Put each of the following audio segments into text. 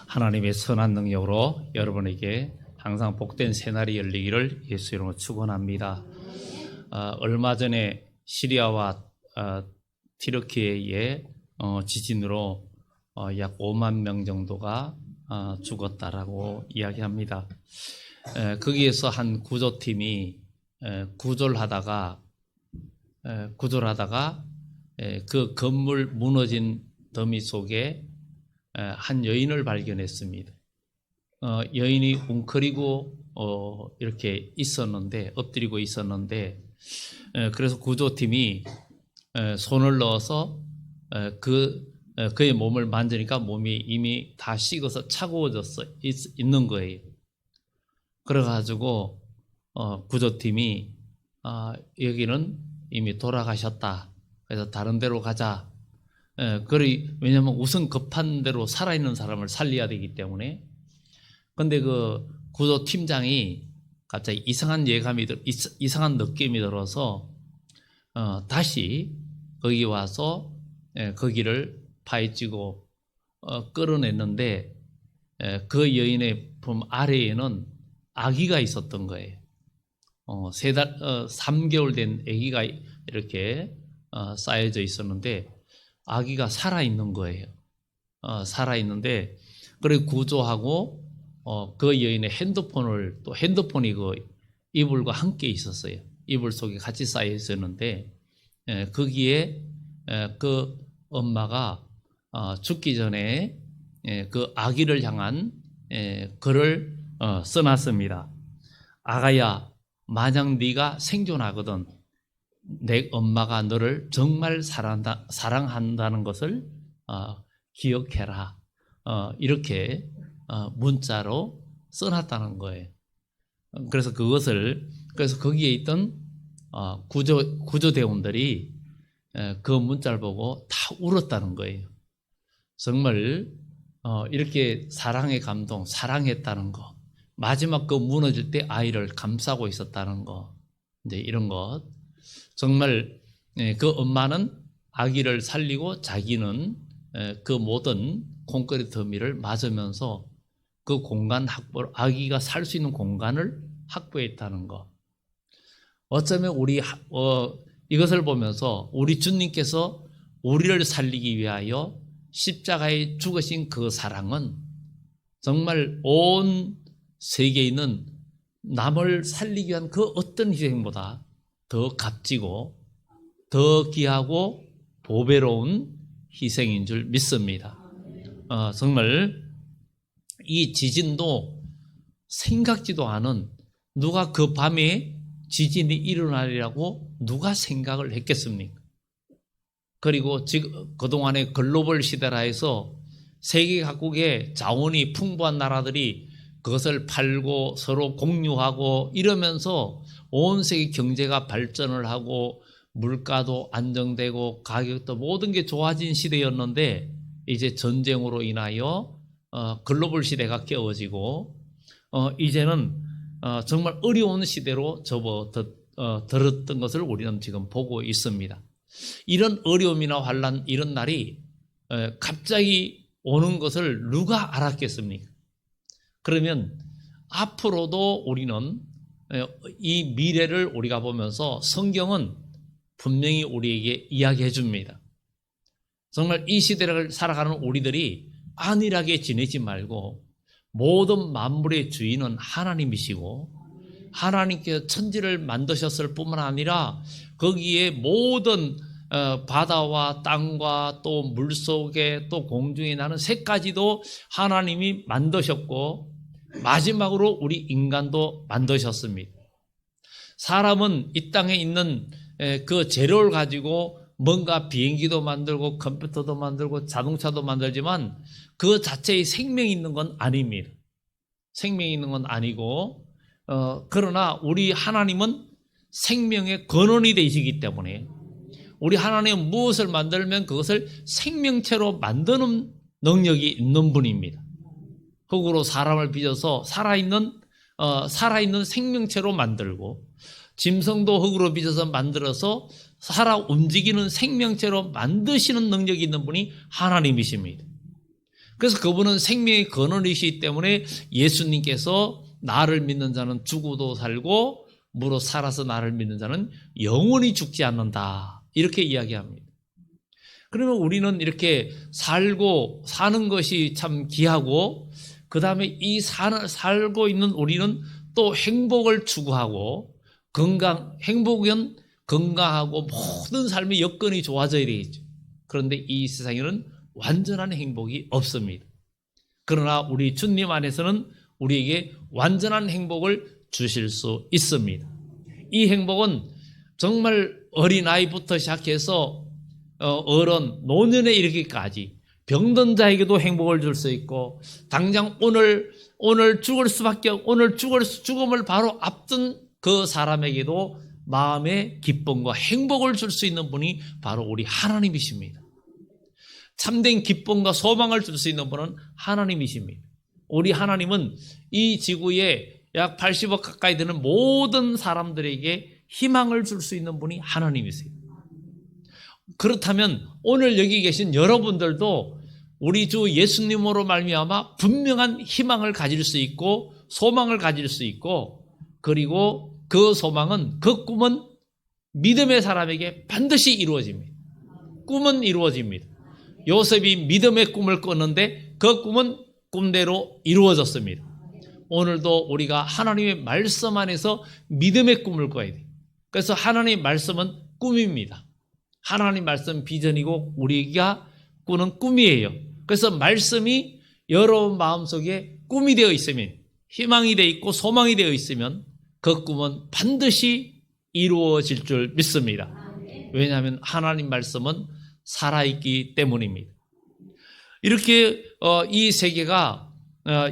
하나님의 선한 능력으로 여러분에게 항상 복된 새날이 열리기를 예수 이름으로 축원합니다. 얼마 전에 시리아와 티르키예의 지진으로 약 5만 명 정도가 죽었다라고 이야기합니다. 거기에서 한 구조팀이 구조를 하다가 그 건물 무너진 더미 속에 한 여인을 발견했습니다. 여인이 웅크리고 이렇게 있었는데, 엎드리고 있었는데, 그래서 구조팀이 손을 넣어서 그의 몸을 만지니까 몸이 이미 다 식어서 차가워져서 있는 거예요. 그래가지고 구조팀이 여기는 이미 돌아가셨다. 그래서 다른 데로 가자. 왜냐하면 우선 급한 대로 살아있는 사람을 살려야 되기 때문에. 근데 그 구조팀장이 갑자기 이상한 느낌이 들어서 다시 거기 와서 거기를 파헤치고 끌어냈는데 그 여인의 품 아래에는 아기가 있었던 거예요. 3개월 된 아기가 이렇게 쌓여져 있었는데 아기가 살아있는 거예요. 살아있는데, 그리고 구조하고 그 여인의 핸드폰이 그 이불과 함께 있었어요. 이불 속에 같이 쌓여 있었는데, 거기에 그 엄마가 죽기 전에 그 아기를 향한 글을 써놨습니다. 아가야, 만약 네가 생존하거든 내 엄마가 너를 정말 사랑한다는 것을 기억해라. 이렇게 문자로 써놨다는 거예요. 그래서 거기에 있던 구조대원들이 그 문자를 보고 다 울었다는 거예요. 정말 이렇게 사랑의 감동, 사랑했다는 거, 마지막 그 무너질 때 아이를 감싸고 있었다는 거, 이제 이런 것. 정말 그 엄마는 아기를 살리고 자기는 그 모든 콘크리트 더미를 맞으면서 그 공간 확보, 아기가 살 수 있는 공간을 확보했다는 것. 어쩌면 이것을 보면서 우리 주님께서 우리를 살리기 위하여 십자가에 죽으신 그 사랑은 정말 온 세계에 있는 남을 살리기 위한 그 어떤 희생보다 더 값지고 더 귀하고 보배로운 희생인 줄 믿습니다. 정말 이 지진도 생각지도 않은, 누가 그 밤에 지진이 일어나리라고 누가 생각을 했겠습니까? 그리고 지금 그동안의 글로벌 시대라 해서 세계 각국의 자원이 풍부한 나라들이 그것을 팔고 서로 공유하고 이러면서 온 세계 경제가 발전을 하고 물가도 안정되고 가격도 모든 게 좋아진 시대였는데, 이제 전쟁으로 인하여 글로벌 시대가 깨어지고 이제는 정말 어려운 시대로 접어들었던 것을 우리는 지금 보고 있습니다. 이런 어려움이나 환난, 이런 날이 갑자기 오는 것을 누가 알았겠습니까? 그러면 앞으로도 우리는 이 미래를 우리가 보면서 성경은 분명히 우리에게 이야기해 줍니다. 정말 이 시대를 살아가는 우리들이 안일하게 지내지 말고, 모든 만물의 주인은 하나님이시고 하나님께서 천지를 만드셨을 뿐만 아니라 거기에 모든 바다와 땅과 또 물속에 또 공중에 나는 새까지도 하나님이 만드셨고, 마지막으로 우리 인간도 만드셨습니다. 사람은 이 땅에 있는 그 재료를 가지고 뭔가 비행기도 만들고 컴퓨터도 만들고 자동차도 만들지만 그 자체의 생명이 있는 건 아닙니다. 생명이 있는 건 아니고, 그러나 우리 하나님은 생명의 근원이 되시기 때문에 우리 하나님은 무엇을 만들면 그것을 생명체로 만드는 능력이 있는 분입니다. 흙으로 사람을 빚어서 살아있는 생명체로 만들고, 짐승도 흙으로 빚어서 만들어서 살아 움직이는 생명체로 만드시는 능력이 있는 분이 하나님이십니다. 그래서 그분은 생명의 근원이시기 때문에 예수님께서 나를 믿는 자는 죽어도 살고 무릇 살아서 나를 믿는 자는 영원히 죽지 않는다. 이렇게 이야기합니다. 그러면 우리는 이렇게 살고 사는 것이 참 귀하고 그 다음에 이 살고 있는 우리는 또 행복을 추구하고 행복은 건강하고 모든 삶의 여건이 좋아져야 되겠죠. 그런데 이 세상에는 완전한 행복이 없습니다. 그러나 우리 주님 안에서는 우리에게 완전한 행복을 주실 수 있습니다. 이 행복은 정말 어린아이부터 시작해서 어른, 노년에 이르기까지 병든 자에게도 행복을 줄 수 있고 당장 오늘 죽을 수밖에 오늘 죽음을 바로 앞둔 그 사람에게도 마음의 기쁨과 행복을 줄 수 있는 분이 바로 우리 하나님이십니다. 참된 기쁨과 소망을 줄 수 있는 분은 하나님이십니다. 우리 하나님은 이 지구에 약 80억 가까이 되는 모든 사람들에게 희망을 줄 수 있는 분이 하나님이세요. 그렇다면 오늘 여기 계신 여러분들도 우리 주 예수님으로 말미암아 분명한 희망을 가질 수 있고 소망을 가질 수 있고 그리고 그 소망은 그 꿈은 믿음의 사람에게 반드시 이루어집니다. 꿈은 이루어집니다. 요셉이 믿음의 꿈을 꿨는데 그 꿈은 꿈대로 이루어졌습니다. 오늘도 우리가 하나님의 말씀 안에서 믿음의 꿈을 꿔야 돼요. 그래서 하나님의 말씀은 꿈입니다. 하나님 말씀 비전이고 우리가 꾸는 꿈이에요. 그래서 말씀이 여러분 마음속에 꿈이 되어 있으면 희망이 되어 있고 소망이 되어 있으면 그 꿈은 반드시 이루어질 줄 믿습니다. 왜냐하면 하나님 말씀은 살아있기 때문입니다. 이렇게 이 세계가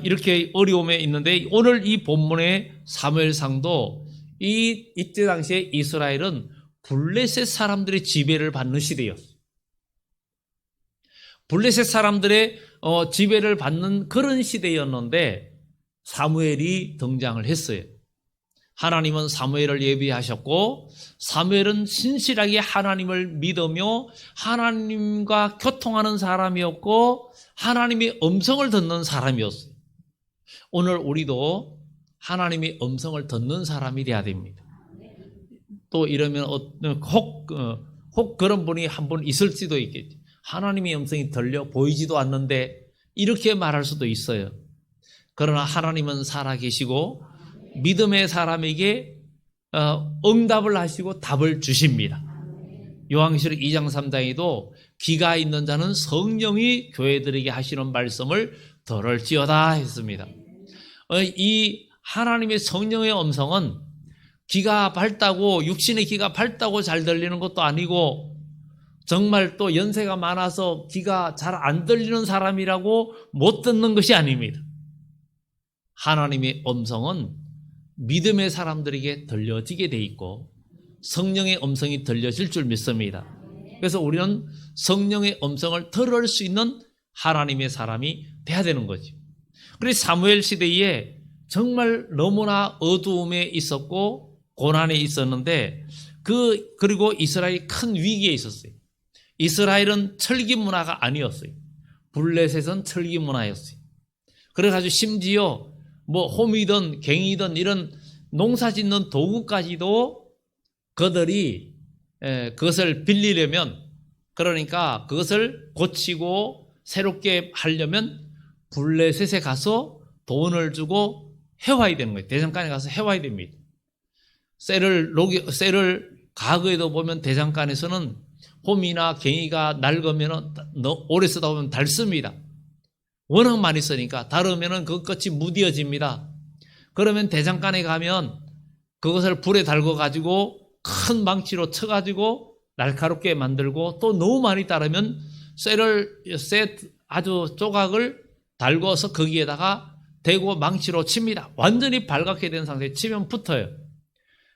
이렇게 어려움에 있는데 오늘 이 본문의 사무엘상도 이때 당시에 이스라엘은 블레셋 사람들의 지배를 받는 시대였어요. 블레셋 사람들의 지배를 받는 그런 시대였는데 사무엘이 등장을 했어요. 하나님은 사무엘을 예비하셨고 사무엘은 신실하게 하나님을 믿으며 하나님과 교통하는 사람이었고 하나님의 음성을 듣는 사람이었어요. 오늘 우리도 하나님의 음성을 듣는 사람이 되어야 됩니다. 또 이러면 혹 그런 분이 한 분 있을지도 있겠죠. 하나님의 음성이 들려 보이지도 않는데 이렇게 말할 수도 있어요. 그러나 하나님은 살아계시고 믿음의 사람에게 응답을 하시고 답을 주십니다. 요한계시록 2장 3장에도 귀가 있는 자는 성령이 교회들에게 하시는 말씀을 들을지어다 했습니다. 이 하나님의 성령의 음성은 귀가 밝다고 육신의 귀가 밝다고 잘 들리는 것도 아니고 정말 또 연세가 많아서 귀가 잘 안 들리는 사람이라고 못 듣는 것이 아닙니다. 하나님의 음성은 믿음의 사람들에게 들려지게 돼 있고 성령의 음성이 들려질 줄 믿습니다. 그래서 우리는 성령의 음성을 들을 수 있는 하나님의 사람이 돼야 되는 거죠. 그래서 사무엘 시대에 정말 너무나 어두움에 있었고 고난에 있었는데 그리고 이스라엘이 큰 위기에 있었어요. 이스라엘은 철기 문화가 아니었어요. 블레셋은 철기 문화였어요. 그래가지고 심지어 홈이든 갱이든 이런 농사 짓는 도구까지도 그들이 그것을 빌리려면 그러니까 그것을 고치고 새롭게 하려면 블레셋에 가서 돈을 주고 해와야 되는 거예요. 대장간에 가서 해와야 됩니다. 쌀을 과거에도 보면 대장간에서는 홈이나 갱이가 낡으면 오래 쓰다 보면 닳습니다. 워낙 많이 쓰니까 닳으면 그것이 무뎌집니다. 그러면 대장간에 가면 그것을 불에 달궈가지고 큰 망치로 쳐가지고 날카롭게 만들고 또 너무 많이 따르면 쇠 아주 조각을 달궈서 거기에다가 대고 망치로 칩니다. 완전히 발갛게 된 상태에 치면 붙어요.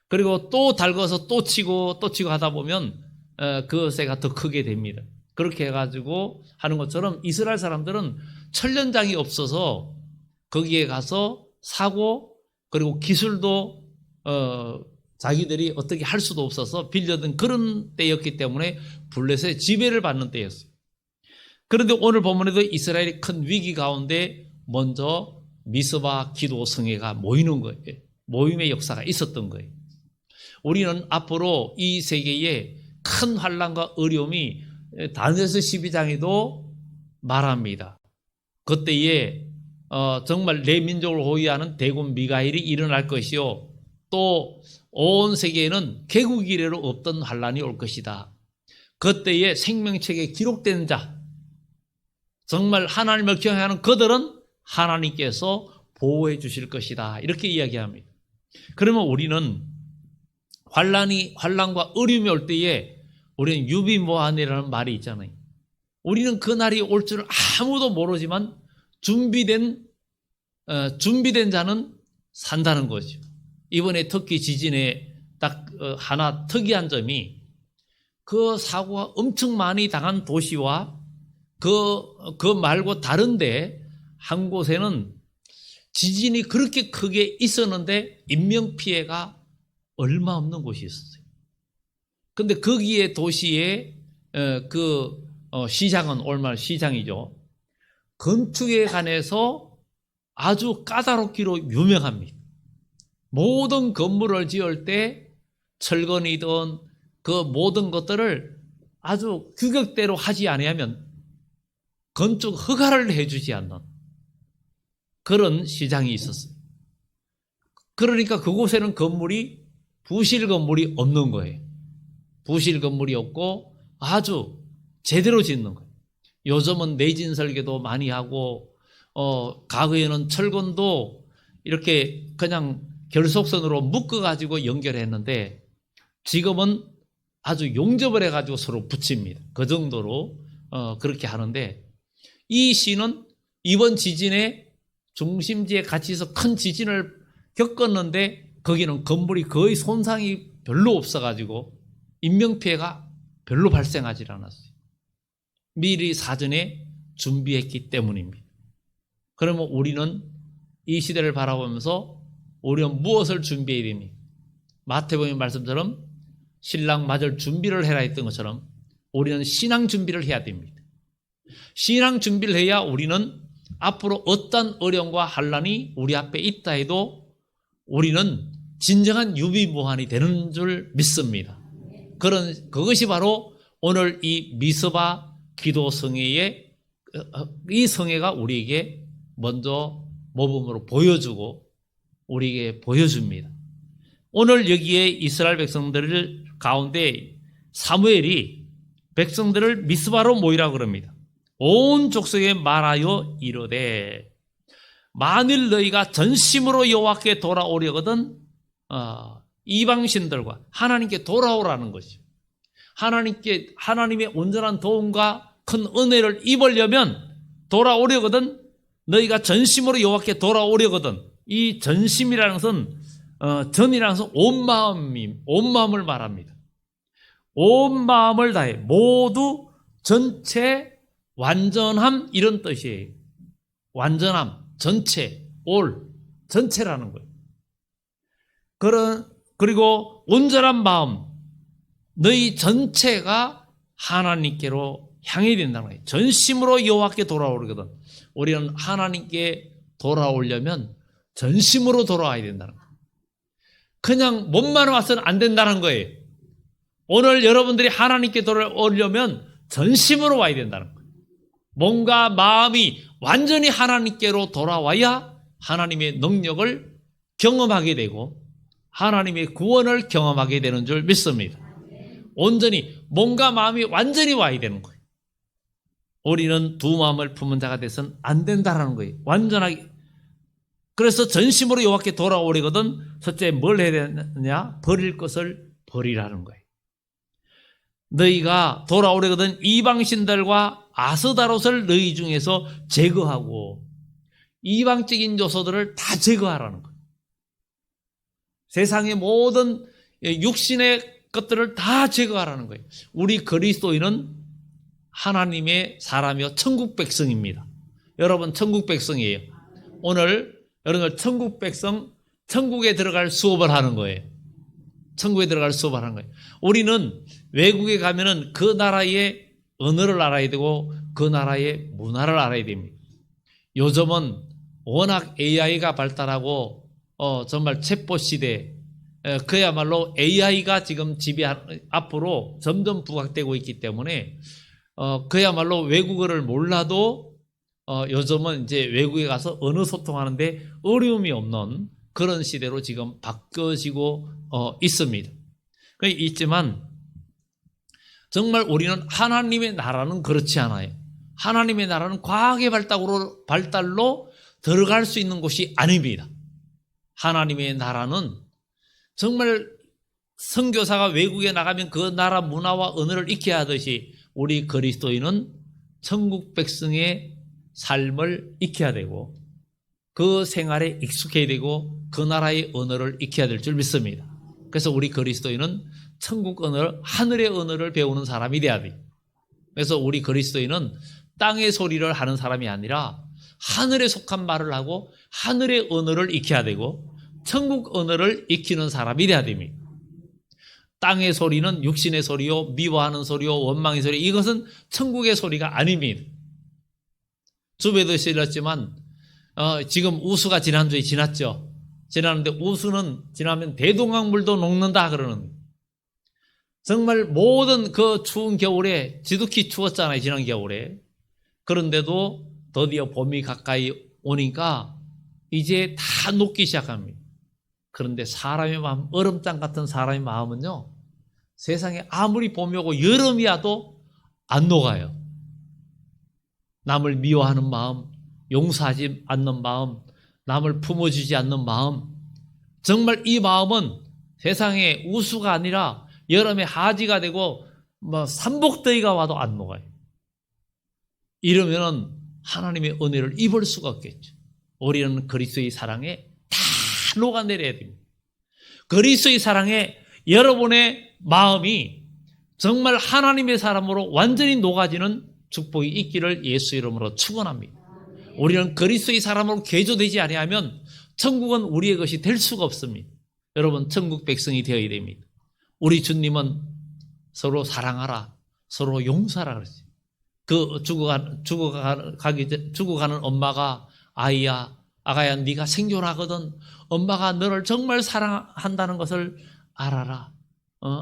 그리고 또 달궈서 또 치고 하다 보면 그 쇠가 더 크게 됩니다. 그렇게 해가지고 하는 것처럼 이스라엘 사람들은 천련장이 없어서 거기에 가서 사고 그리고 기술도 자기들이 어떻게 할 수도 없어서 빌려든 그런 때였기 때문에 블레셋의 지배를 받는 때였어요. 그런데 오늘 본문에도 이스라엘이 큰 위기 가운데 먼저 미스바 기도 성회가 모이는 거예요. 모임의 역사가 있었던 거예요. 우리는 앞으로 이 세계에 큰 환난과 어려움이 다니엘서 12장에도 말합니다. 그때에 정말 내 민족을 호위하는 대군 미가엘이 일어날 것이요, 또 온 세계에는 개국 이래로 없던 환난이 올 것이다. 그때에 생명책에 기록된 자, 정말 하나님을 경외하는 그들은 하나님께서 보호해 주실 것이다. 이렇게 이야기합니다. 그러면 우리는 환난과 어려움이 올 때에 우리는 유비무환이라는 말이 있잖아요. 우리는 그 날이 올 줄 아무도 모르지만 준비된 자는 산다는 거죠. 이번에 터키 지진에 딱 하나 특이한 점이, 그 사고가 엄청 많이 당한 도시와 그 말고 다른데 한 곳에는 지진이 그렇게 크게 있었는데 인명피해가 얼마 없는 곳이 있었어요. 근데 거기에 도시의 시장은 올말 시장이죠. 건축에 관해서 아주 까다롭기로 유명합니다. 모든 건물을 지을 때 철근이든 그 모든 것들을 아주 규격대로 하지 않으면 건축 허가를 해주지 않는 그런 시장이 있었어요. 그러니까 그곳에는 부실 건물이 없는 거예요. 부실 건물이 없고 아주 제대로 짓는 거예요. 요즘은 내진 설계도 많이 하고, 과거에는 철근도 이렇게 그냥 결속선으로 묶어가지고 연결했는데, 지금은 아주 용접을 해가지고 서로 붙입니다. 그 정도로 그렇게 하는데, 이 시는 이번 지진에 중심지에 같이 있어 큰 지진을 겪었는데 거기는 건물이 거의 손상이 별로 없어가지고 인명피해가 별로 발생하지 않았어요. 미리 사전에 준비했기 때문입니다. 그러면 우리는 이 시대를 바라보면서 우리는 무엇을 준비해야 됩니까? 마태복음 말씀처럼 신랑 맞을 준비를 해라 했던 것처럼 우리는 신앙 준비를 해야 됩니다. 신앙 준비를 해야 우리는 앞으로 어떤 어려움과 환난이 우리 앞에 있다 해도 우리는 진정한 유비무환이 되는 줄 믿습니다. 그것이 바로 오늘 이 미스바 기도 성회의 이 성회가 우리에게 먼저 모범으로 보여주고 우리에게 보여줍니다. 오늘 여기에 이스라엘 백성들 가운데 사무엘이 백성들을 미스바로 모이라고 그럽니다. 온 족속에 말하여 이르되 만일 너희가 전심으로 여호와께 돌아오려거든 이방신들과 하나님께 돌아오라는 것이죠. 하나님의 온전한 도움과 큰 은혜를 입으려면 돌아오려거든 너희가 전심으로 여호와께 돌아오려거든. 이 전심이라는 것은 전이라는 것은 온 마음을 말합니다. 온 마음을 다해 모두 전체 완전함 이런 뜻이에요. 완전함, 전체, 전체라는 거예요. 그리고 온전한 마음, 너희 전체가 하나님께로 향해야 된다는 거예요. 전심으로 여호와께 돌아오거든. 우리는 하나님께 돌아오려면 전심으로 돌아와야 된다는 거예요. 그냥 몸만 와서는 안 된다는 거예요. 오늘 여러분들이 하나님께 돌아오려면 전심으로 와야 된다는 거예요. 몸과 마음이 완전히 하나님께로 돌아와야 하나님의 능력을 경험하게 되고 하나님의 구원을 경험하게 되는 줄 믿습니다. 온전히 몸과 마음이 완전히 와야 되는 거예요. 우리는 두 마음을 품은 자가 돼서는 안 된다는 거예요. 완전하게. 그래서 전심으로 여호와께 돌아오려거든 첫째 뭘 해야 되느냐? 버릴 것을 버리라는 거예요. 너희가 돌아오려거든 이방신들과 아스다롯을 너희 중에서 제거하고 이방적인 요소들을 다 제거하라는 거예요. 세상의 모든 육신의 것들을 다 제거하라는 거예요. 우리 그리스도인은 하나님의 사람이요 천국 백성입니다. 여러분 천국 백성이에요. 오늘 여러분 천국 백성 천국에 들어갈 수업을 하는 거예요. 천국에 들어갈 수업을 하는 거예요. 우리는 외국에 가면은 그 나라의 언어를 알아야 되고 그 나라의 문화를 알아야 됩니다. 요즘은 워낙 AI가 발달하고 정말 챗봇 시대, 그야말로 AI가 지금 앞으로 점점 부각되고 있기 때문에 그야말로 외국어를 몰라도 요즘은 이제 외국에 가서 언어 소통하는데 어려움이 없는 그런 시대로 지금 바뀌어지고 있습니다. 있지만 정말 우리는 하나님의 나라는 그렇지 않아요. 하나님의 나라는 과학의 발달로 들어갈 수 있는 곳이 아닙니다. 하나님의 나라는 정말 선교사가 외국에 나가면 그 나라 문화와 언어를 익혀야 하듯이 우리 그리스도인은 천국 백성의 삶을 익혀야 되고 그 생활에 익숙해야 되고 그 나라의 언어를 익혀야 될 줄 믿습니다. 그래서 우리 그리스도인은 천국 언어를, 하늘의 언어를 배우는 사람이 돼야 돼요. 그래서 우리 그리스도인은 땅의 소리를 하는 사람이 아니라 하늘에 속한 말을 하고 하늘의 언어를 익혀야 되고 천국 언어를 익히는 사람이 돼야 됩니다. 땅의 소리는 육신의 소리요, 미워하는 소리요, 원망의 소리, 이것은 천국의 소리가 아닙니다. 주배도 실렸지만 지금 우수가 지난주에 지났죠. 지났는데 우수는 지나면 대동강물도 녹는다 그러는, 정말 모든 그 추운 겨울에 지독히 추웠잖아요, 지난 겨울에. 그런데도 드디어 봄이 가까이 오니까 이제 다 녹기 시작합니다. 그런데 사람의 마음, 얼음장 같은 사람의 마음은요, 세상에 아무리 봄이 오고 여름이 와도 안 녹아요. 남을 미워하는 마음, 용서하지 않는 마음, 남을 품어주지 않는 마음, 정말 이 마음은 세상에 우수가 아니라 여름에 하지가 되고 삼복더위가 와도 안 녹아요. 이러면은 하나님의 은혜를 입을 수가 없겠죠. 우리는 그리스도의 사랑에 다 녹아내려야 됩니다. 그리스도의 사랑에 여러분의 마음이 정말 하나님의 사람으로 완전히 녹아지는 축복이 있기를 예수 이름으로 축원합니다. 우리는 그리스도의 사람으로 개조되지 아니하면 천국은 우리의 것이 될 수가 없습니다. 여러분, 천국 백성이 되어야 됩니다. 우리 주님은 서로 사랑하라, 서로 용서하라 그랬어요. 그 죽어가는 엄마가 아이야, 아가야, 네가 생존하거든. 엄마가 너를 정말 사랑한다는 것을 알아라.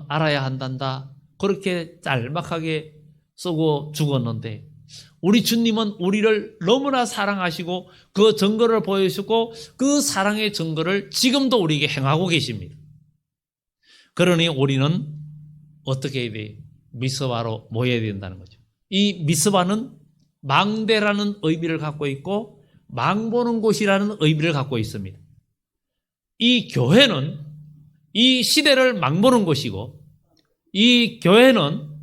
알아야 한단다. 그렇게 짤막하게 쓰고 죽었는데 우리 주님은 우리를 너무나 사랑하시고 그 증거를 보여주시고 그 사랑의 증거를 지금도 우리에게 행하고 계십니다. 그러니 우리는 어떻게 해야 돼요? 미스바로 모여야 된다는 거죠. 이 미스바는 망대라는 의미를 갖고 있고 망보는 곳이라는 의미를 갖고 있습니다. 이 교회는 이 시대를 망보는 곳이고 이 교회는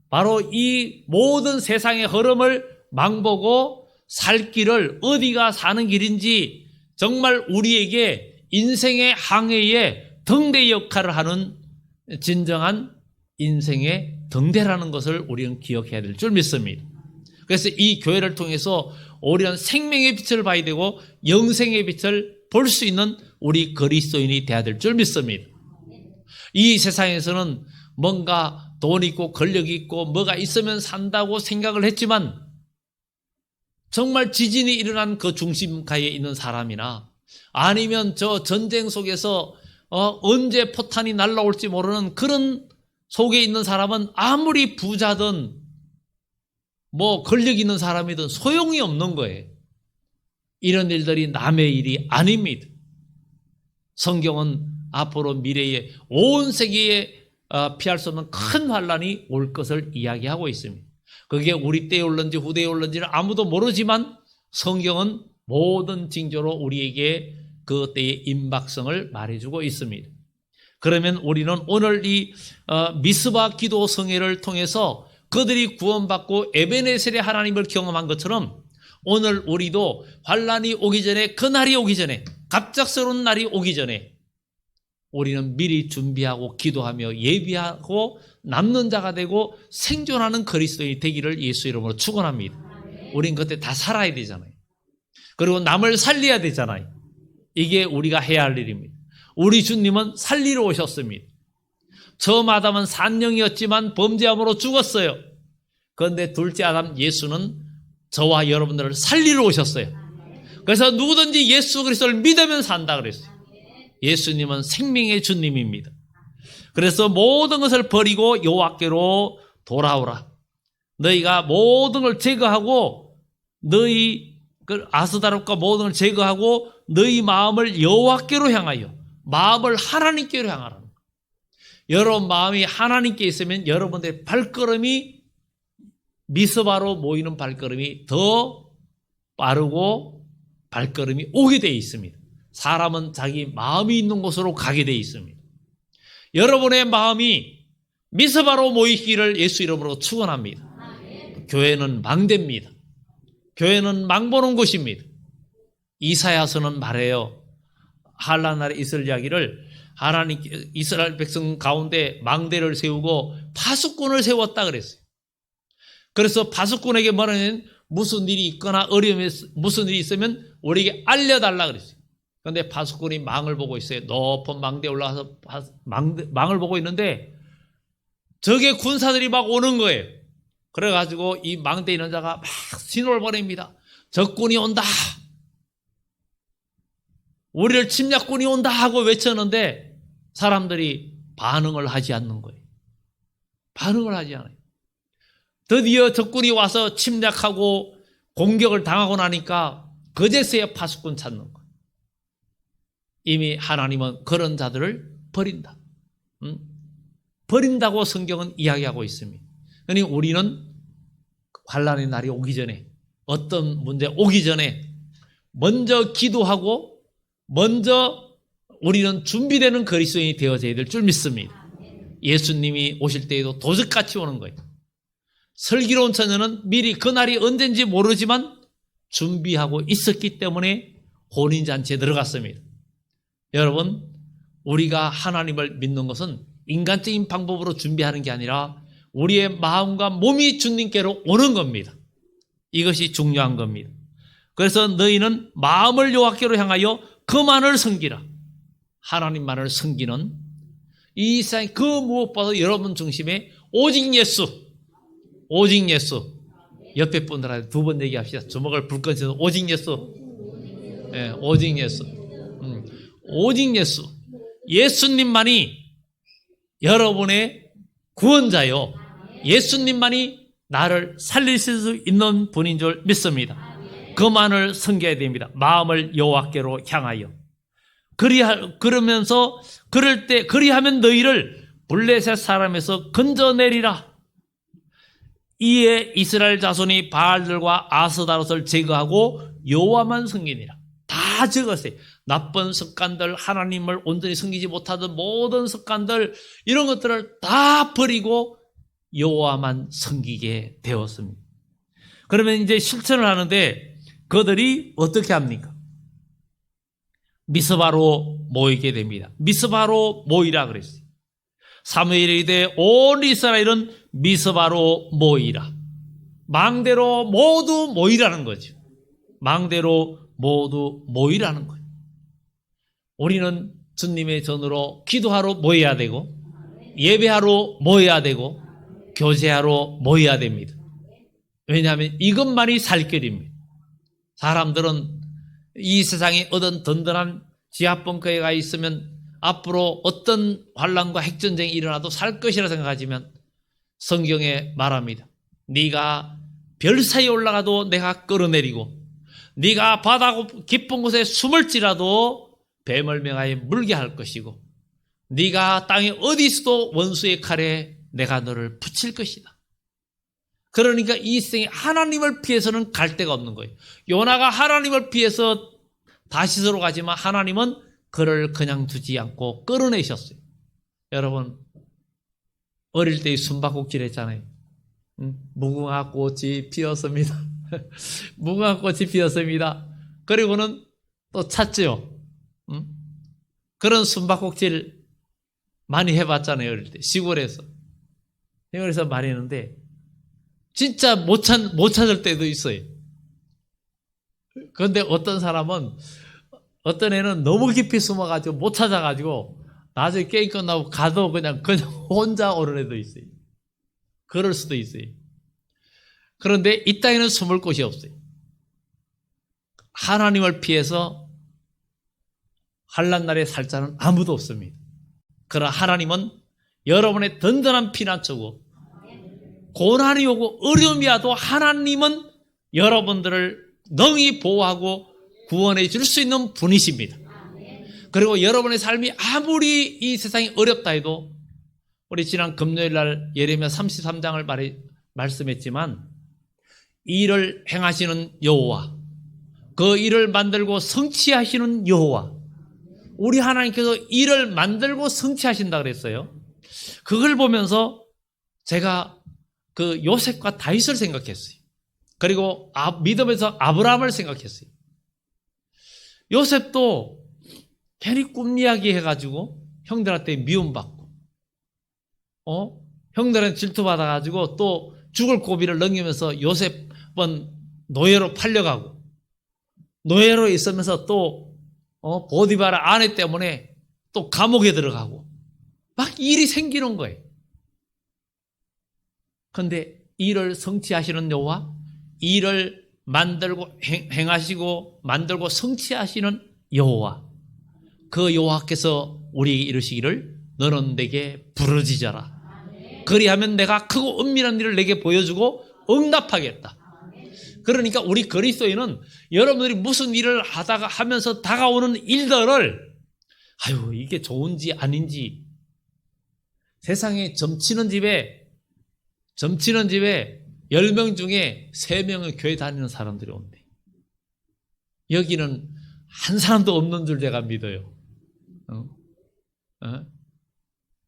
바로 이 모든 세상의 흐름을 망보고 살 길을, 어디가 사는 길인지 정말 우리에게 인생의 항해에 등대 역할을 하는 진정한 인생의 등대라는 것을 우리는 기억해야 될 줄 믿습니다. 그래서 이 교회를 통해서 우리는 생명의 빛을 봐야 되고 영생의 빛을 볼 수 있는 우리 그리스도인이 되어야 될 줄 믿습니다. 이 세상에서는 뭔가 돈 있고 권력 있고 뭐가 있으면 산다고 생각을 했지만 정말 지진이 일어난 그 중심가에 있는 사람이나 아니면 저 전쟁 속에서 언제 포탄이 날라올지 모르는 그런 속에 있는 사람은 아무리 부자든 뭐 권력 있는 사람이든 소용이 없는 거예요. 이런 일들이 남의 일이 아닙니다. 성경은 앞으로 미래에 온 세계에 피할 수 없는 큰 환란이 올 것을 이야기하고 있습니다. 그게 우리 때에 올는지 후대에 올는지는 아무도 모르지만 성경은 모든 징조로 우리에게 그 때의 임박성을 말해주고 있습니다. 그러면 우리는 오늘 이 미스바 기도 성회를 통해서 그들이 구원받고 에베네셀의 하나님을 경험한 것처럼 오늘 우리도 환란이 오기 전에, 그 날이 오기 전에, 갑작스러운 날이 오기 전에 우리는 미리 준비하고 기도하며 예비하고 남는 자가 되고 생존하는 그리스도인이 되기를 예수 이름으로 축원합니다. 우린 그때 다 살아야 되잖아요. 그리고 남을 살려야 되잖아요. 이게 우리가 해야 할 일입니다. 우리 주님은 살리러 오셨습니다. 처음 아담은 산령이었지만 범죄함으로 죽었어요. 그런데 둘째 아담 예수는 저와 여러분들을 살리러 오셨어요. 그래서 누구든지 예수 그리스도를 믿으면 산다 그랬어요. 예수님은 생명의 주님입니다. 그래서 모든 것을 버리고 여호와께로 돌아오라. 너희가 모든 걸 제거하고 너희 아스다롭과 모든 걸 제거하고 너희 마음을 여호와께로 향하여 마음을 하나님께로 향하라. 여러분 마음이 하나님께 있으면 여러분들의 발걸음이 미스바로 모이는 발걸음이 더 빠르고 발걸음이 오게 되어 있습니다. 사람은 자기 마음이 있는 곳으로 가게 되어 있습니다. 여러분의 마음이 미스바로 모이기를 예수 이름으로 축원합니다. 교회는 망대입니다. 교회는 망보는 곳입니다. 이사야서는 말해요. 한란 나라에 있을 이야기를 하나님 이스라엘 백성 가운데 망대를 세우고 파수꾼을 세웠다 그랬어요. 그래서 파수꾼에게 뭐라면 무슨 일이 있거나 어려움이 무슨 일이 있으면 우리에게 알려달라 그랬어요. 그런데 파수꾼이 망을 보고 있어요. 높은 망대에 올라가서 망을 보고 있는데 적의 군사들이 막 오는 거예요. 그래가지고 이 망대에 있는 자가 막 신호를 보냅니다. 적군이 온다. 우리를 침략군이 온다 하고 외쳤는데 사람들이 반응을 하지 않는 거예요. 반응을 하지 않아요. 드디어 적군이 와서 침략하고 공격을 당하고 나니까 그제서야 파수꾼 찾는 거예요. 이미 하나님은 그런 자들을 버린다. 버린다고 성경은 이야기하고 있습니다. 그러니 우리는 환난의 날이 오기 전에 어떤 문제 오기 전에 먼저 기도하고 먼저 우리는 준비되는 그리스도인이 되어져야 될 줄 믿습니다. 예수님이 오실 때에도 도적같이 오는 거예요. 슬기로운 처녀는 미리 그날이 언젠지 모르지만 준비하고 있었기 때문에 혼인잔치에 들어갔습니다. 여러분, 우리가 하나님을 믿는 것은 인간적인 방법으로 준비하는 게 아니라 우리의 마음과 몸이 주님께로 오는 겁니다. 이것이 중요한 겁니다. 그래서 너희는 마음을 여호와께로 향하여 그만을 섬기라. 하나님만을 섬기는 이 세상 그 무엇보다 여러분 중심에 오직 예수. 오직 예수. 옆에 분들한테 두 번 얘기합시다. 주먹을 불끈 쥐어서 오직 예수. 네, 오직 예수. 오직 예수. 예수님만이 여러분의 구원자요. 예수님만이 나를 살리실 수 있는 분인 줄 믿습니다. 그만을 섬겨야 됩니다. 마음을 여호와께로 향하여. 그러면서 그리하면 너희를 블레셋 사람에서 건져내리라. 이에 이스라엘 자손이 바알들과 아스다롯을 제거하고 여호와만 섬기니라. 다 적었어요. 나쁜 습관들, 하나님을 온전히 섬기지 못하던 모든 습관들, 이런 것들을 다 버리고 여호와만 섬기게 되었습니다. 그러면 이제 실천을 하는데 그들이 어떻게 합니까? 미스바로 모이게 됩니다. 미스바로 모이라 그랬어요. 사무엘이 이르되 온 이스라엘은 미스바로 모이라. 망대로 모두 모이라는 거죠. 망대로 모두 모이라는 거예요. 우리는 주님의 전으로 기도하러 모여야 되고 예배하러 모여야 되고 교제하러 모여야 됩니다. 왜냐하면 이것만이 살 길입니다. 사람들은 이 세상에 얻은 든든한 지하벙커에 가 있으면 앞으로 어떤 환난과 핵전쟁이 일어나도 살 것이라 생각하지만 성경에 말합니다. 네가 별 사이에 올라가도 내가 끌어내리고 네가 바다 깊은 곳에 숨을지라도 뱀을 명하여 물게 할 것이고 네가 땅에 어디 있어도 원수의 칼에 내가 너를 붙일 것이다. 그러니까 이 세상에 하나님을 피해서는 갈 데가 없는 거예요. 요나가 하나님을 피해서 다시스로 가지만 하나님은 그를 그냥 두지 않고 끌어내셨어요. 여러분, 어릴 때 숨바꼭질 했잖아요. 무궁화 꽃이 피었습니다. 무궁화 꽃이 피었습니다. 그리고는 또 찾죠. 그런 숨바꼭질 많이 해봤잖아요. 어릴 때 시골에서 많이 했는데 진짜 못 찾을 때도 있어요. 그런데 어떤 애는 너무 깊이 숨어가지고 못 찾아가지고 나중에 게임 끝나고 가도 그냥 혼자 오는 애도 있어요. 그럴 수도 있어요. 그런데 이 땅에는 숨을 곳이 없어요. 하나님을 피해서 환난 날에 살 자는 아무도 없습니다. 그러나 하나님은 여러분의 든든한 피난처고 고난이 오고 어려움이 와도 하나님은 여러분들을 능히 보호하고 구원해 줄 수 있는 분이십니다. 그리고 여러분의 삶이 아무리 이 세상이 어렵다 해도 우리 지난 금요일 날 예레미야 33장을 말씀했지만 이 일을 행하시는 여호와, 그 일을 만들고 성취하시는 여호와, 우리 하나님께서 일을 만들고 성취하신다 그랬어요. 그걸 보면서 제가 그 요셉과 다윗을 생각했어요. 그리고 믿음에서 아브라함을 생각했어요. 요셉도 괜히 꿈 이야기 해가지고 형들한테 미움받고, 형들한테 질투받아가지고 또 죽을 고비를 넘기면서 요셉은 노예로 팔려가고, 노예로 있으면서 또 보디바라 아내 때문에 또 감옥에 들어가고 막 일이 생기는 거예요. 그런데 일을 성취하시는 여호와, 일을 만들고 행하시고 만들고 성취하시는 여호와, 그 여호와께서 우리에게 이르시기를 너는 내게 부르짖어라. 그리하면 내가 크고 은밀한 일을 내게 보여주고 응답하겠다. 그러니까 우리 그리스도인은 여러분들이 무슨 일을 하면서 다가오는 일들을 이게 좋은지 아닌지, 세상에 점치는 집에 10명 중에 3명은 교회 다니는 사람들이 온대. 여기는 한 사람도 없는 줄 제가 믿어요.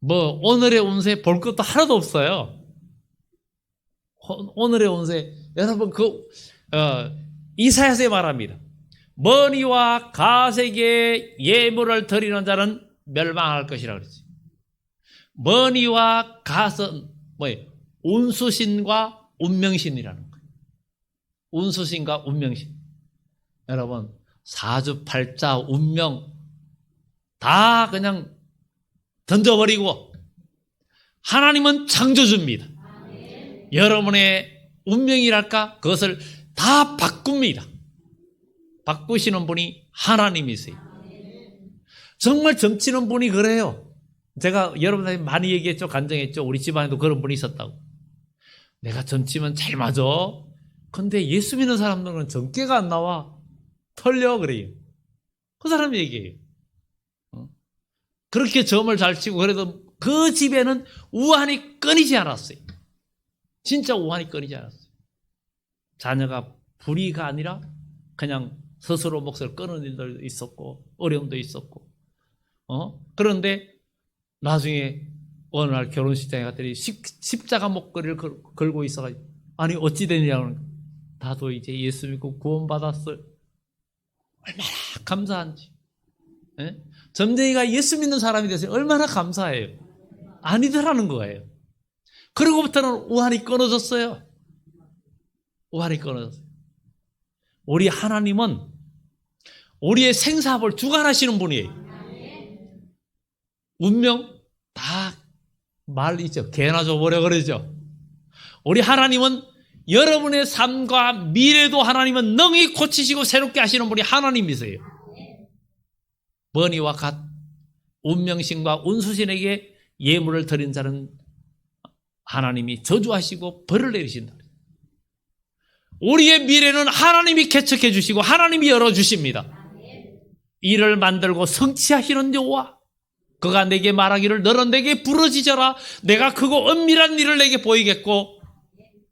뭐 오늘의 운세 볼 것도 하나도 없어요. 오늘의 운세, 여러분 이사야서에 말합니다. 머니와 가색에 예물을 드리는 자는 멸망할 것이라 그러지. 머니와 가선 뭐예요? 운수신과 운명신이라는 거예요. 운수신과 운명신. 여러분 사주팔자 운명 다 그냥 던져버리고 하나님은 창조주입니다. 여러분의 운명이랄까 그것을 다 바꿉니다. 바꾸시는 분이 하나님이세요. 정말 점치는 분이 그래요. 제가 여러분한테 많이 얘기했죠. 간증했죠. 우리 집안에도 그런 분이 있었다고. 내가 점치면 잘 맞아. 근데 예수 믿는 사람들은 점괘가 안 나와. 털려 그래요. 그 사람이 얘기해요. 그렇게 점을 잘 치고 그래도 그 집에는 우환이 끊이지 않았어요. 진짜 우환이 끊이지 않았어요. 자녀가 불의가 아니라 그냥 스스로 몫을 끊는 일도 있었고 어려움도 있었고 그런데 나중에 어느 날 결혼식장에 갔더니 십자가 목걸이를 걸고 있어가지고 아니 어찌 되냐고 나도 이제 예수 믿고 구원받았어요. 얼마나 감사한지. 점쟁이가 예수 믿는 사람이 돼서 얼마나 감사해요. 아니더라는 거예요. 그러고부터는 우환이 끊어졌어요. 우환이 끊어졌어요. 우리 하나님은 우리의 생사합을 주관하시는 분이에요. 운명 다 말이죠. 개나 줘버려 그러죠. 우리 하나님은 여러분의 삶과 미래도 하나님은 능히 고치시고 새롭게 하시는 분이 하나님이세요. 머니와 갓 운명신과 운수신에게 예물을 드린 자는 하나님이 저주하시고 벌을 내리신다. 우리의 미래는 하나님이 개척해 주시고 하나님이 열어주십니다. 이를 만들고 성취하시는 여호와, 그가 내게 말하기를 너는 내게 부르짖어라. 내가 크고 은밀한 일을 내게 보이겠고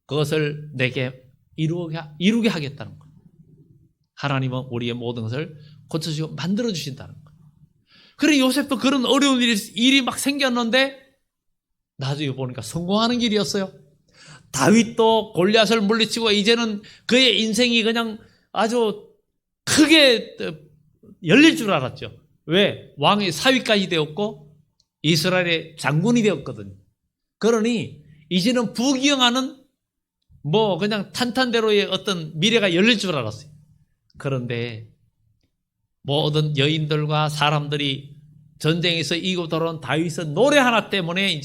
그것을 내게 이루게 하겠다는 거예요. 하나님은 우리의 모든 것을 고쳐주시고 만들어주신다는 거예요. 그래 요셉도 그런 어려운 일이 막 생겼는데 나중에 보니까 성공하는 길이었어요. 다윗도 골리앗을 물리치고 이제는 그의 인생이 그냥 아주 크게 열릴 줄 알았죠. 왜? 왕의 사위까지 되었고 이스라엘의 장군이 되었거든요. 그러니 이제는 부귀영하는 뭐 그냥 탄탄대로의 어떤 미래가 열릴 줄 알았어요. 그런데 모든 여인들과 사람들이 전쟁에서 이기고 돌아온 다윗은 노래 하나 때문에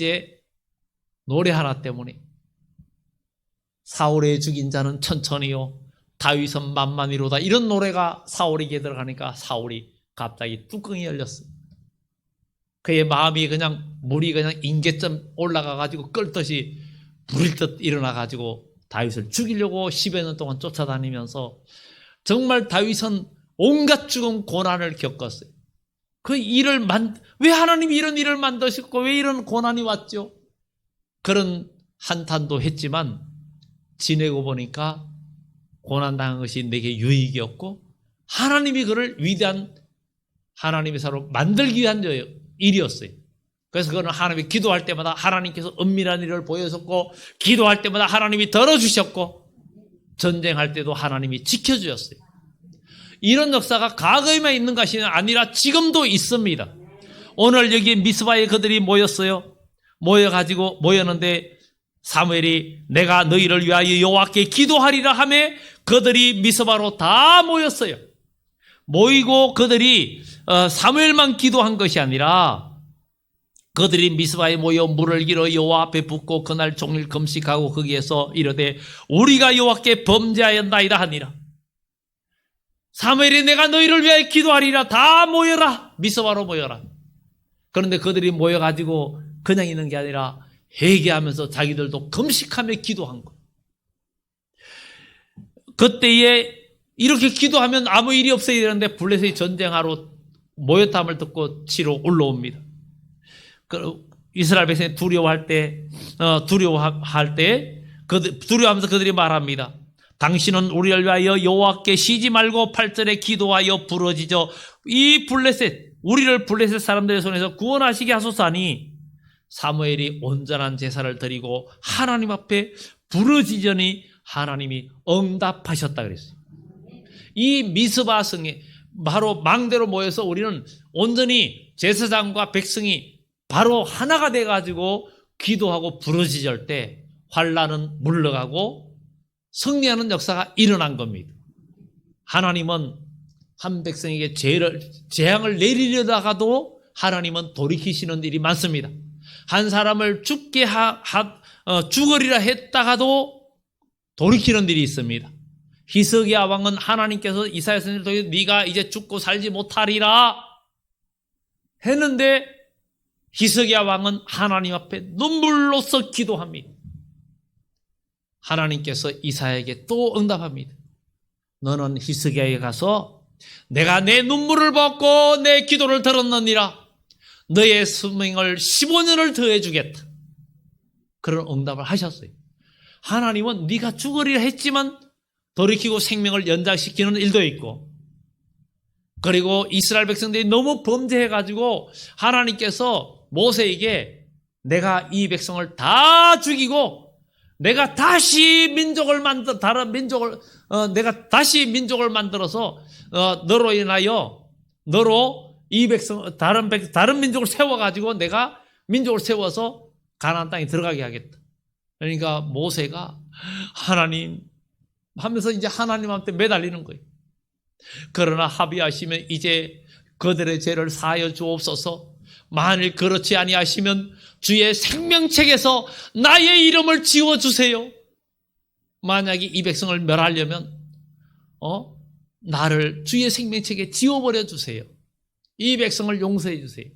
사울의 죽인 자는 천천히요 다윗은 만만히로다. 이런 노래가 사울에게 들어가니까 사울이 갑자기 뚜껑이 열렸어요. 그의 마음이 그냥 물이 그냥 인계점 올라가가지고 끓듯이 부릴 듯 일어나가지고 다윗을 죽이려고 10여 년 동안 쫓아다니면서 정말 다윗은 온갖 죽은 고난을 겪었어요. 그 일을 왜 하나님이 이런 일을 만드셨고 왜 이런 고난이 왔죠? 그런 한탄도 했지만 지내고 보니까 고난당한 것이 내게 유익이었고 하나님이 그를 위대한 하나님의 사로 만들기 위한 일이었어요. 그래서 그는 하나님이 기도할 때마다 하나님께서 은밀한 일을 보여줬고 기도할 때마다 하나님이 들어주셨고 전쟁할 때도 하나님이 지켜주셨어요. 이런 역사가 과거에만 있는 것이 아니라 지금도 있습니다. 오늘 여기 미스바에 그들이 모였어요. 모였는데 사무엘이 내가 너희를 위하여 여호와께 기도하리라 하매 그들이 미스바로 다 모였어요. 모이고 그들이 사무엘만 기도한 것이 아니라 그들이 미스바에 모여 물을 길어 여호와 앞에 붓고 그날 종일 금식하고 거기에서 이르되 우리가 여호와께 범죄하였나이다 하니라. 사무엘이 내가 너희를 위하여 기도하리라. 다 모여라. 미스바로 모여라. 그런데 그들이 모여가지고 그냥 있는 게 아니라 회개하면서 자기들도 금식하며 기도한 거예요. 그때에 이렇게 기도하면 아무 일이 없어야 되는데 블레셋이 전쟁하러 모였다함을 듣고 치러 올라옵니다. 이스라엘 백성이 두려워하면서 그들이 말합니다. 당신은 우리를 위하여 여호와께 쉬지 말고 8절에 기도하여 부르짖어 우리를 블레셋 사람들의 손에서 구원하시게 하소서 하니 사무엘이 온전한 제사를 드리고 하나님 앞에 부르짖으니 하나님이 응답하셨다 그랬어요. 이 미스바 성에 바로 망대로 모여서 우리는 온전히 제사장과 백성이 바로 하나가 돼가지고 기도하고 부르짖을 때 환난은 물러가고 승리하는 역사가 일어난 겁니다. 하나님은 한 백성에게 재앙을 내리려다가도 하나님은 돌이키시는 일이 많습니다. 한 사람을 죽으리라 했다가도 돌이키는 일이 있습니다. 히스기야 왕은 하나님께서 이사야 선지자를 통해 네가 이제 죽고 살지 못하리라 했는데 히스기야 왕은 하나님 앞에 눈물로써 기도합니다. 하나님께서 이사야에게 또 응답합니다. 너는 히스기야에 가서 내가 내 눈물을 벗고 내 기도를 들었느니라. 너의 수명을 15년을 더해 주겠다. 그런 응답을 하셨어요. 하나님은 네가 죽으리라 했지만 돌이키고 생명을 연장시키는 일도 있고, 그리고 이스라엘 백성들이 너무 범죄해가지고 하나님께서 모세에게 내가 이 백성을 다 죽이고 내가 다시 민족을 만들어서 너로 인하여 이 백성 다른 민족을 세워가지고 내가 민족을 세워서 가나안 땅에 들어가게 하겠다. 그러니까 모세가 하나님 하면서 이제 하나님한테 매달리는 거예요. 그러나 합의하시면 이제 그들의 죄를 사하여 주옵소서. 만일 그렇지 아니하시면 주의 생명책에서 나의 이름을 지워주세요. 만약에 이 백성을 멸하려면 나를 주의 생명책에 지워버려 주세요. 이 백성을 용서해 주세요.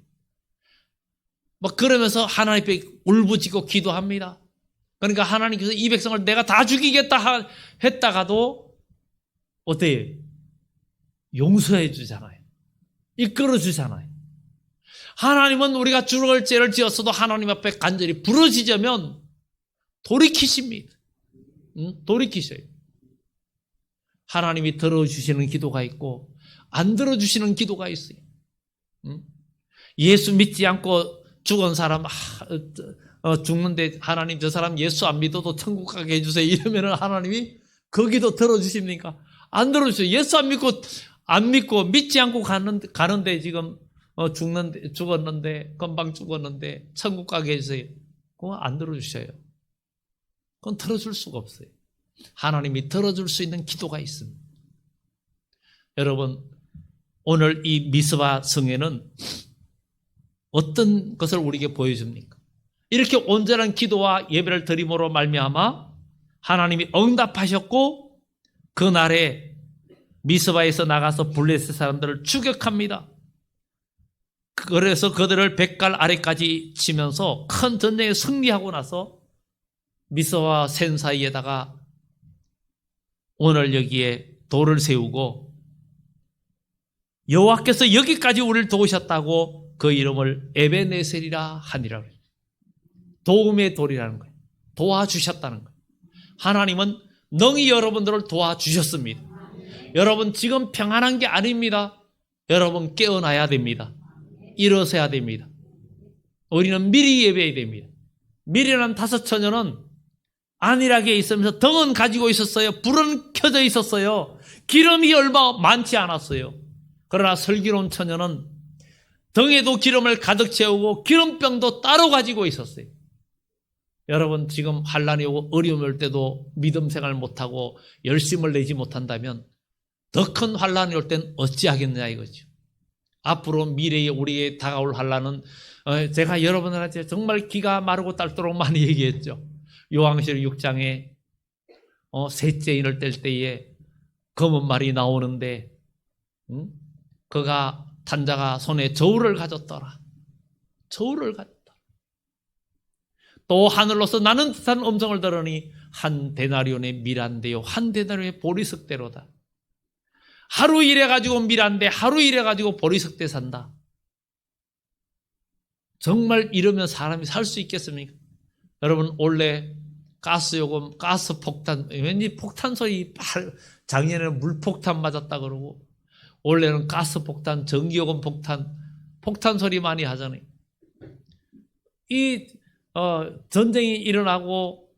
그러면서 하나님 앞에 울부짖고 기도합니다. 그러니까 하나님께서 이 백성을 내가 다 죽이겠다 했다가도 어때요? 용서해 주잖아요. 이끌어 주잖아요. 하나님은 우리가 죽을 죄를 지었어도 하나님 앞에 간절히 부르짖으면 돌이키십니다. 돌이키셔요. 하나님이 들어주시는 기도가 있고 안 들어주시는 기도가 있어요. 예수 믿지 않고 죽은 사람 죽는데 하나님 저 사람 예수 안 믿어도 천국 가게 해주세요 이러면 하나님이 그 기도 들어주십니까? 안 들어주세요. 예수 안 믿고 믿지 않고 가는데 지금 죽었는데 금방 죽었는데 천국 가게 해주세요. 그거 안 들어주셔요. 그건 들어줄 수가 없어요. 하나님이 들어줄 수 있는 기도가 있습니다. 여러분, 오늘 이 미스바 성에는 어떤 것을 우리에게 보여줍니까? 이렇게 온전한 기도와 예배를 드림으로 말미암아 하나님이 응답하셨고 그날에 미스바에서 나가서 블레셋 사람들을 추격합니다. 그래서 그들을 백갈 아래까지 치면서 큰 전쟁에 승리하고 나서 미스바와 센 사이에다가 오늘 여기에 돌을 세우고 여호와께서 여기까지 우리를 도우셨다고 그 이름을 에베네셀이라 하니라. 도움의 돌이라는 거예요. 도와주셨다는 거예요. 하나님은 능히 여러분들을 도와주셨습니다. 여러분 지금 평안한 게 아닙니다. 여러분 깨어나야 됩니다. 일어서야 됩니다. 우리는 미리 예배해야 됩니다. 미리란 5처녀는 안일하게 있으면서 등은 가지고 있었어요. 불은 켜져 있었어요. 기름이 얼마 많지 않았어요. 그러나 슬기로운 처녀는 등에도 기름을 가득 채우고 기름병도 따로 가지고 있었어요. 여러분 지금 환난이 오고 어려움이 올 때도 믿음 생활 못하고 열심을 내지 못한다면 더 큰 환난이 올 땐 어찌하겠느냐 이거죠. 앞으로 미래에 우리에게 다가올 환난은 제가 여러분들한테 정말 기가 마르고 닳도록 많이 얘기했죠. 요한계시록 6장에 셋째 인을 뗄 때에 검은 말이 나오는데 그가 탄자가 손에 저울을 가졌더라. 저울을 가졌더라. 또 하늘로서 나는 듯한 음성을 들으니 한 데나리온의 밀한대요 한 데나리온의 보리석대로다. 하루 일해가지고 밀한대 하루 일해가지고 보리석대 산다. 정말 이러면 사람이 살 수 있겠습니까? 여러분 원래 가스요금 가스폭탄 왠지 폭탄 소리 작년에는 물폭탄 맞았다 그러고 원래는 가스폭탄 전기요금 폭탄 소리 많이 하잖아요. 이 전쟁이 일어나고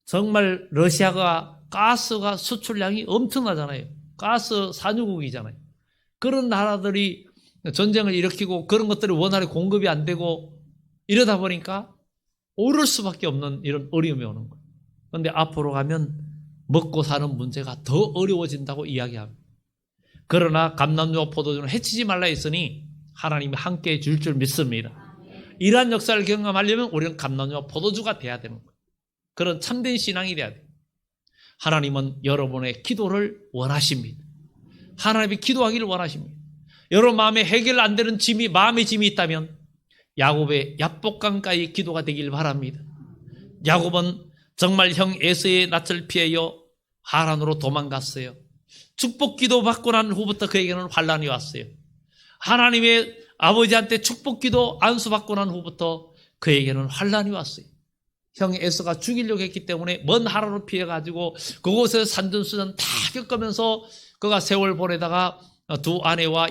정말 러시아가 가스가 수출량이 엄청나잖아요. 가스 산유국이잖아요. 그런 나라들이 전쟁을 일으키고 그런 것들이 원활히 공급이 안 되고 이러다 보니까 오를 수밖에 없는 이런 어려움이 오는 거예요. 그런데 앞으로 가면 먹고 사는 문제가 더 어려워진다고 이야기합니다. 그러나 감람주와 포도주는 해치지 말라 했으니 하나님이 함께 해줄 줄 믿습니다. 이러한 역사를 경험하려면 우리는 감람주와 포도주가 돼야 되는 거예요. 그런 참된 신앙이 돼야 돼요. 하나님은 여러분의 기도를 원하십니다. 하나님이 기도하기를 원하십니다. 여러분 마음에 해결 안 되는 마음의 짐이 있다면 야곱의 야복강가의 기도가 되길 바랍니다. 야곱은 정말 형 에서의 낯을 피하여 하란으로 도망갔어요. 축복 기도 받고 난 후부터 그에게는 환란이 왔어요. 하나님의 아버지한테 축복 기도 안수 받고 난 후부터 그에게는 환란이 왔어요. 형 에서가 죽이려고 했기 때문에 먼 하란으로 피해가지고 그곳에서 산전수전 다 겪으면서 그가 세월 보내다가 두 아내와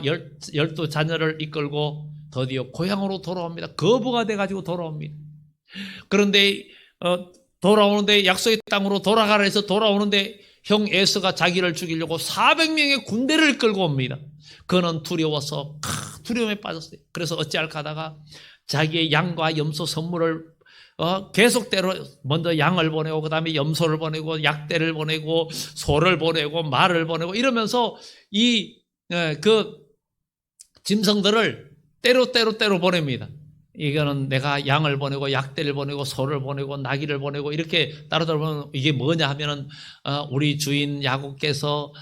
12 자녀를 이끌고 드디어 고향으로 돌아옵니다. 거부가 돼가지고 돌아옵니다. 그런데 돌아오는데 약속의 땅으로 돌아가라 해서 돌아오는데 형 에서가 자기를 죽이려고 400명의 군대를 끌고 옵니다. 그는 두려워서 두려움에 빠졌어요. 그래서 어찌할까 하다가 자기의 양과 염소 선물을 계속대로 먼저 양을 보내고 그 다음에 염소를 보내고 약대를 보내고 소를 보내고 말을 보내고 이러면서 그 짐승들을 때로 보냅니다. 이거는 내가 양을 보내고 약대를 보내고 소를 보내고 나귀를 보내고 이렇게 따로따로 보면 이게 뭐냐 하면은 우리 주인 야곱께서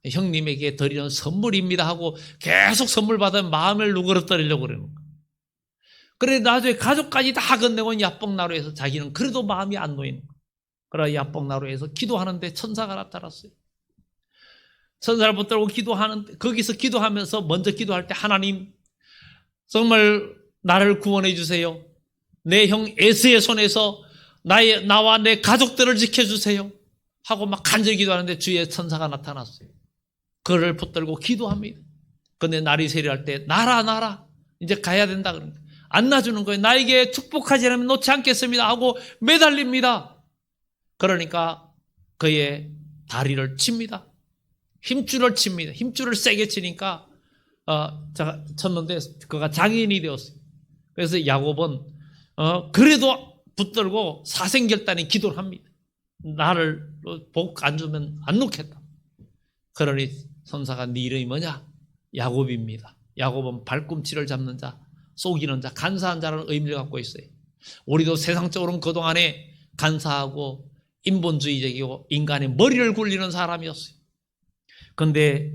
형님에게 드리는 선물입니다 하고 계속 선물 받으면 마음을 누그러뜨리려고 그러는 거예요. 그래 나중에 가족까지 다 건네고 야복나루에서 자기는 그래도 마음이 안 놓이는 거예요. 그러나 야복나루에서 기도하는데 천사가 나타났어요. 천사를 붙들고 기도하는데 거기서 기도하면서 먼저 기도할 때 하나님 정말 나를 구원해 주세요. 내 형 에스의 손에서 나와 내 가족들을 지켜주세요 하고 막 간절히 기도하는데 주의 천사가 나타났어요. 그를 붙들고 기도합니다. 그런데 날이 세리할 때 나라 이제 가야 된다 그러는데 안 놔주는 거예요. 나에게 축복하지 않으면 놓지 않겠습니다 하고 매달립니다. 그러니까 그의 다리를 칩니다. 힘줄을 칩니다. 힘줄을 세게 치니까 쳤는데 그가 장애인이 되었어요. 그래서 야곱은 그래도 붙들고 사생결단의 기도를 합니다. 나를 복 안 주면 안 놓겠다. 그러니 선사가 네 이름이 뭐냐? 야곱입니다. 야곱은 발꿈치를 잡는 자, 속이는 자, 간사한 자라는 의미를 갖고 있어요. 우리도 세상적으로는 그동안에 간사하고 인본주의적이고 인간의 머리를 굴리는 사람이었어요. 그런데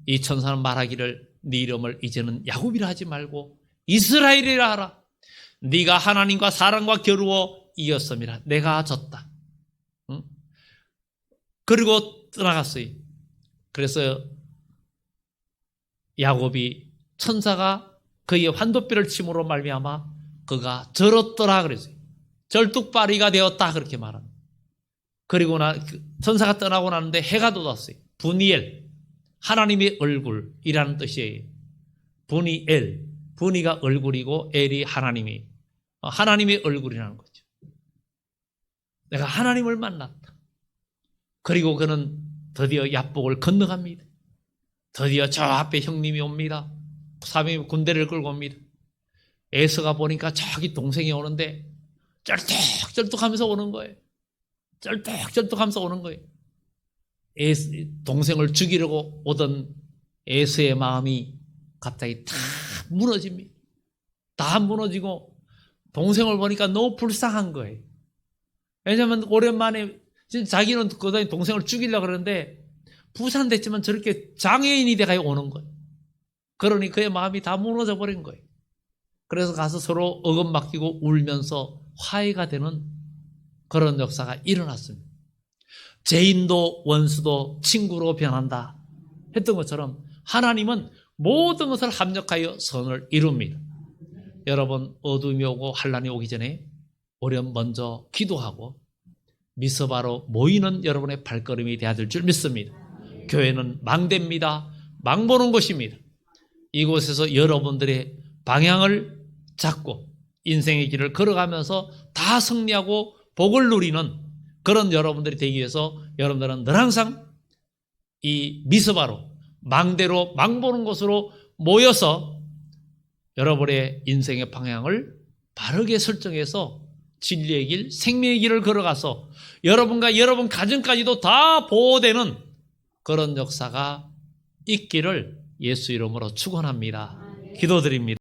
이 천사는 말하기를 네 이름을 이제는 야곱이라 하지 말고 이스라엘이라 하라. 네가 하나님과 사람과 겨루어 이겼음이라. 내가 졌다. 응? 그리고 떠나갔어요. 그래서 야곱이 천사가 그의 환도뼈를 침으로 말미암아 그가 절었더라 그랬어요. 절뚝발이가 되었다 그렇게 말합니다. 그리고 천사가 떠나고 나는데 해가 돋았어요. 분이엘, 하나님의 얼굴이라는 뜻이에요. 분이엘, 분이가 얼굴이고 엘이 하나님의 얼굴이라는 거죠. 내가 하나님을 만났다. 그리고 그는 드디어 야복을 건너갑니다. 드디어 저 앞에 형님이 옵니다. 사명이 군대를 끌고 옵니다. 에서가 보니까 저기 동생이 오는데 쩔뚝쩔뚝하면서 오는 거예요. 쩔뚝쩔뚝하면서 오는 거예요. 동생을 죽이려고 오던 에서의 마음이 갑자기 다 무너집니다. 다 무너지고 동생을 보니까 너무 불쌍한 거예요. 왜냐하면 오랜만에 자기는 그다음에 동생을 죽이려고 그러는데 부산됐지만 저렇게 장애인이 돼가지고 오는 거예요. 그러니 그의 마음이 다 무너져 버린 거예요. 그래서 가서 서로 어금 맡기고 울면서 화해가 되는 그런 역사가 일어났습니다. 죄인도 원수도 친구로 변한다 했던 것처럼 하나님은 모든 것을 합력하여 선을 이룹니다. 여러분, 어둠이 오고 환란이 오기 전에 우리는 먼저 기도하고 미서바로 모이는 여러분의 발걸음이 되어야 될 줄 믿습니다. 교회는 망대입니다. 망보는 곳입니다. 이곳에서 여러분들의 방향을 잡고 인생의 길을 걸어가면서 다 승리하고 복을 누리는 그런 여러분들이 되기 위해서 여러분들은 늘 항상 이 미서바로 망대로 망보는 곳으로 모여서 여러분의 인생의 방향을 바르게 설정해서 진리의 길, 생명의 길을 걸어가서 여러분과 여러분 가정까지도 다 보호되는 그런 역사가 있기를 예수 이름으로 축원합니다. 기도드립니다.